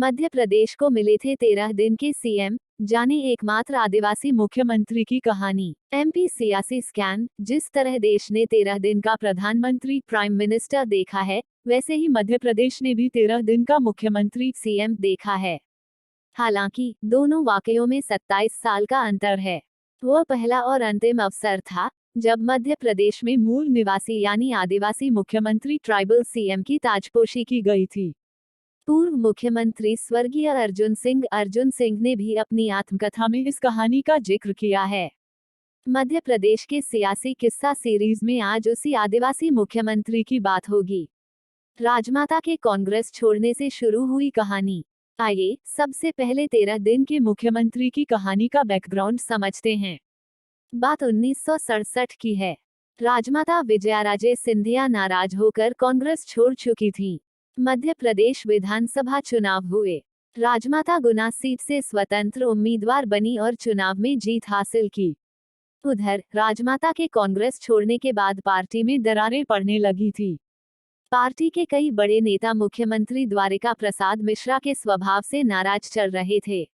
मध्य प्रदेश को मिले थे 13 दिन के सीएम, जाने एकमात्र आदिवासी मुख्यमंत्री की कहानी। एमपी सियासी स्कैन। जिस तरह देश ने 13 दिन का प्रधानमंत्री प्राइम मिनिस्टर देखा है, वैसे ही मध्य प्रदेश ने भी 13 दिन का मुख्यमंत्री सीएम देखा है। हालांकि दोनों वाकयों में 27 साल का अंतर है। वह पहला और अंतिम अवसर था जब मध्य प्रदेश में मूल निवासी यानी आदिवासी मुख्यमंत्री ट्राइबल सीएम की ताजपोशी की गई थी। पूर्व मुख्यमंत्री स्वर्गीय अर्जुन सिंह ने भी अपनी आत्मकथा में इस कहानी का जिक्र किया है। मध्य प्रदेश के सियासी किस्सा सीरीज में आज उसी आदिवासी मुख्यमंत्री की बात होगी। राजमाता के कांग्रेस छोड़ने से शुरू हुई कहानी। आइए सबसे पहले 13 दिन के मुख्यमंत्री की कहानी का बैकग्राउंड समझते हैं। बात 1967 की है। राजमाता विजयाराजे सिंधिया नाराज होकर कांग्रेस छोड़ चुकी थीं। मध्य प्रदेश विधानसभा चुनाव हुए। राजमाता गुना सीट से स्वतंत्र उम्मीदवार बनी और चुनाव में जीत हासिल की। उधर राजमाता के कांग्रेस छोड़ने के बाद पार्टी में दरारें पड़ने लगी थी। पार्टी के कई बड़े नेता मुख्यमंत्री द्वारिका प्रसाद मिश्रा के स्वभाव से नाराज चल रहे थे।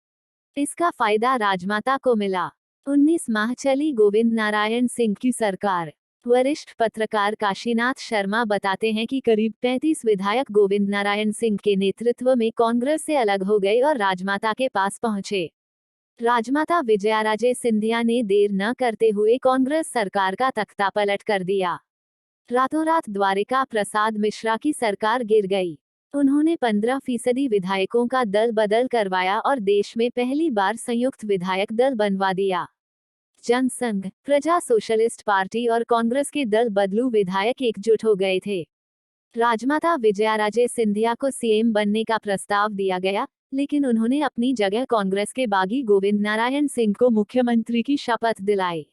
इसका फायदा राजमाता को मिला। 19 माह चली गोविंद नारायण सिंह की सरकार। वरिष्ठ पत्रकार काशीनाथ शर्मा बताते हैं कि करीब 35 विधायक गोविंद नारायण सिंह के नेतृत्व में कांग्रेस से अलग हो गए और राजमाता के पास पहुंचे। राजमाता विजयाराजे सिंधिया ने देर न करते हुए कांग्रेस सरकार का तख्ता पलट कर दिया। रातों रात द्वारिका प्रसाद मिश्रा की सरकार गिर गई। उन्होंने 15% विधायकों का दल बदल करवाया और देश में पहली बार संयुक्त विधायक दल बनवा दिया। जनसंघ, प्रजा सोशलिस्ट पार्टी और कांग्रेस के दल बदलू विधायक एकजुट हो गए थे। राजमाता विजयाराजे सिंधिया को सीएम बनने का प्रस्ताव दिया गया, लेकिन उन्होंने अपनी जगह कांग्रेस के बागी गोविंद नारायण सिंह को मुख्यमंत्री की शपथ दिलाई।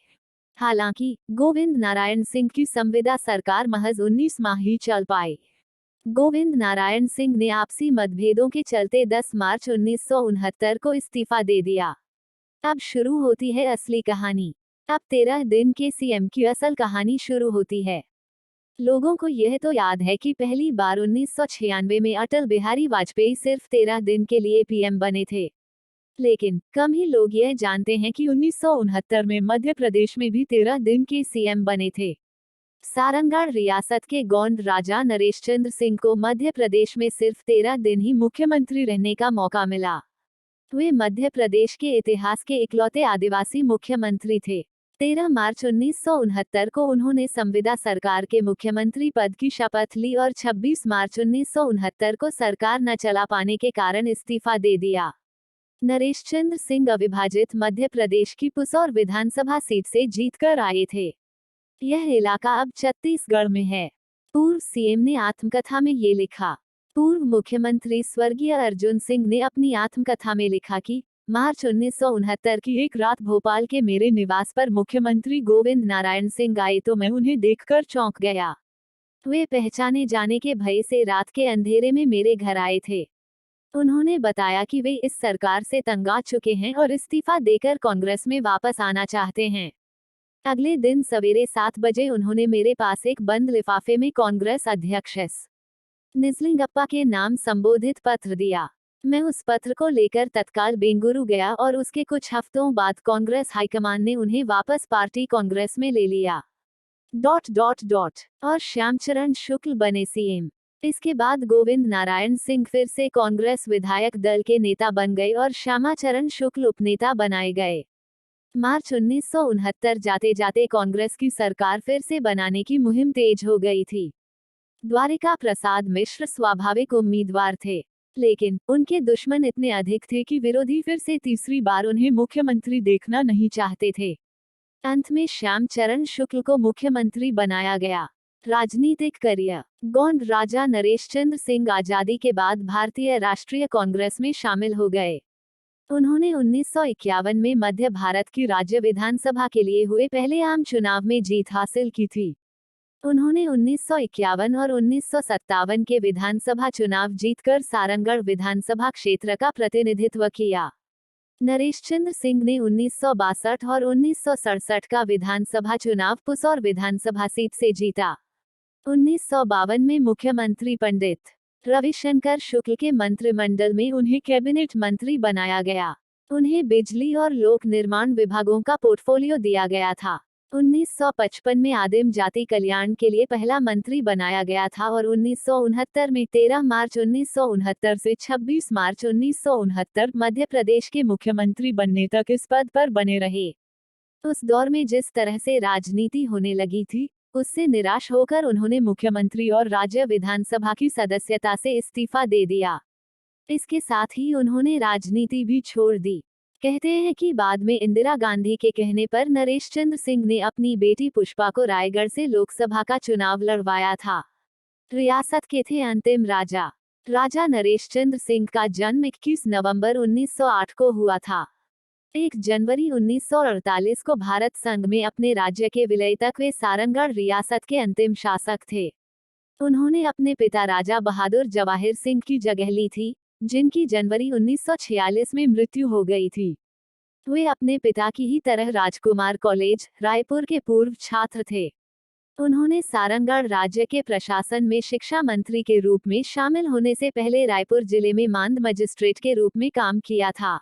हालांकि गोविंद नारायण सिंह की संविदा सरकार महज 19 माह ही चल पाई। गोविंद नारायण सिंह ने आपसी मतभेदों के चलते 10 मार्च 1969 को इस्तीफा दे दिया। अब शुरू होती है असली कहानी। अब 13 दिन के सीएम की असल कहानी शुरू होती है। लोगों को यह तो याद है कि पहली बार 1996 में अटल बिहारी वाजपेयी सिर्फ 13 दिन के लिए पीएम बने थे। लेकिन कम ही लोग यह जानते हैं कि 1969 में मध्य प्रदेश में भी 13 दिन के सीएम बने थे। सारंगढ़ रियासत के गोंड राजा नरेशचंद्र सिंह को मध्य प्रदेश में सिर्फ 13 दिन ही मुख्यमंत्री रहने का मौका मिला। वे मध्य प्रदेश के इतिहास के इकलौते आदिवासी मुख्यमंत्री थे। 13 मार्च 1969 को उन्होंने संविदा सरकार के मुख्यमंत्री पद की शपथ ली और 26 मार्च 1969 को सरकार न चला पाने के कारण इस्तीफा दे दिया। नरेशचंद्र सिंह अविभाजित मध्य प्रदेश की पुसौर विधानसभा सीट से जीतकर आए थे। यह इलाका अब छत्तीसगढ़ में है। पूर्व सीएम ने आत्मकथा में ये लिखा। पूर्व मुख्यमंत्री स्वर्गीय अर्जुन सिंह ने अपनी आत्मकथा में लिखा कि मार्च 1969 की एक रात भोपाल के मेरे निवास पर मुख्यमंत्री गोविंद नारायण सिंह आए तो मैं उन्हें देखकर चौंक गया। वे पहचाने जाने के भय से रात के अंधेरे में मेरे घर आए थे। उन्होंने बताया कि वे इस सरकार से तंग आ चुके हैं और इस्तीफा देकर कांग्रेस में वापस आना चाहते हैं। अगले दिन सवेरे 7 बजे उन्होंने मेरे पास एक बंद लिफाफे में कांग्रेस अध्यक्ष एस. निजलिंगप्पा के नाम संबोधित पत्र दिया। मैं उस पत्र को लेकर तत्काल बेंगलुरु गया और उसके कुछ हफ्तों बाद कांग्रेस हाईकमान ने उन्हें वापस पार्टी कांग्रेस में ले लिया। और श्यामचरण शुक्ल बने सीएम। इसके बाद गोविंद नारायण सिंह फिर से कांग्रेस विधायक दल के नेता बन गए और श्यामाचरण शुक्ल उपनेता बनाए गए। मार्च 1969 जाते जाते कांग्रेस की सरकार फिर से बनाने की मुहिम तेज हो गई थी। द्वारिका प्रसाद मिश्र स्वाभाविक उम्मीदवार थे, लेकिन उनके दुश्मन इतने अधिक थे कि विरोधी फिर से तीसरी बार उन्हें मुख्यमंत्री देखना नहीं चाहते थे। अंत में श्यामचरण शुक्ल को मुख्यमंत्री बनाया गया। राजनीतिक करियर। गोंड राजा नरेशचंद्र सिंह आजादी के बाद भारतीय राष्ट्रीय कांग्रेस में शामिल हो गए। उन्होंने 1951 में मध्य भारत की राज्य विधानसभा के लिए हुए पहले आम चुनाव में जीत हासिल की थी। उन्होंने 1951 और 1957 के विधानसभा चुनाव जीतकर सारंगढ़ विधानसभा क्षेत्र का प्रतिनिधित्व किया। नरेशचंद्र सिंह ने 1962 और 1967 का विधानसभा चुनाव पुसौर विधानसभा सीट से जीता। 1952 में मुख्यमंत्री पंडित रविशंकर शुक्ल के मंत्रिमंडल में उन्हें कैबिनेट मंत्री बनाया गया। उन्हें बिजली और लोक निर्माण विभागों का पोर्टफोलियो दिया गया था। 1955 में आदिम जाति कल्याण के लिए पहला मंत्री बनाया गया था और 1969 में 13 मार्च 1969 से 26 मार्च 1969 मध्य प्रदेश के मुख्यमंत्री बनने तक इस पद पर बने रहे। उस दौर में जिस तरह से राजनीति होने लगी थी, उससे निराश होकर उन्होंने मुख्यमंत्री और राज्य विधानसभा की सदस्यता से इस्तीफा दे दिया। इसके साथ ही उन्होंने राजनीति भी छोड़ दी। कहते हैं कि बाद में इंदिरा गांधी के कहने पर नरेश चंद्र सिंह ने अपनी बेटी पुष्पा को रायगढ़ से लोकसभा का चुनाव लड़वाया था। रियासत के थे अंतिम राजा। राजा नरेश चंद्र सिंह का जन्म 21 नवंबर 1908 को हुआ था। 1 जनवरी 1948 को भारत संघ में अपने राज्य के विलय तक वे सारंगढ़ रियासत के अंतिम शासक थे। उन्होंने अपने पिता राजा बहादुर जवाहिर सिंह की जगह ली थी, जिनकी जनवरी 1946 में मृत्यु हो गई थी। वे अपने पिता की ही तरह राजकुमार कॉलेज, रायपुर के पूर्व छात्र थे। उन्होंने सारंगढ़ राज्य के प्रशासन में शिक्षा मंत्री के रूप में शामिल होने से पहले रायपुर जिले में मांद मजिस्ट्रेट के रूप में काम किया था।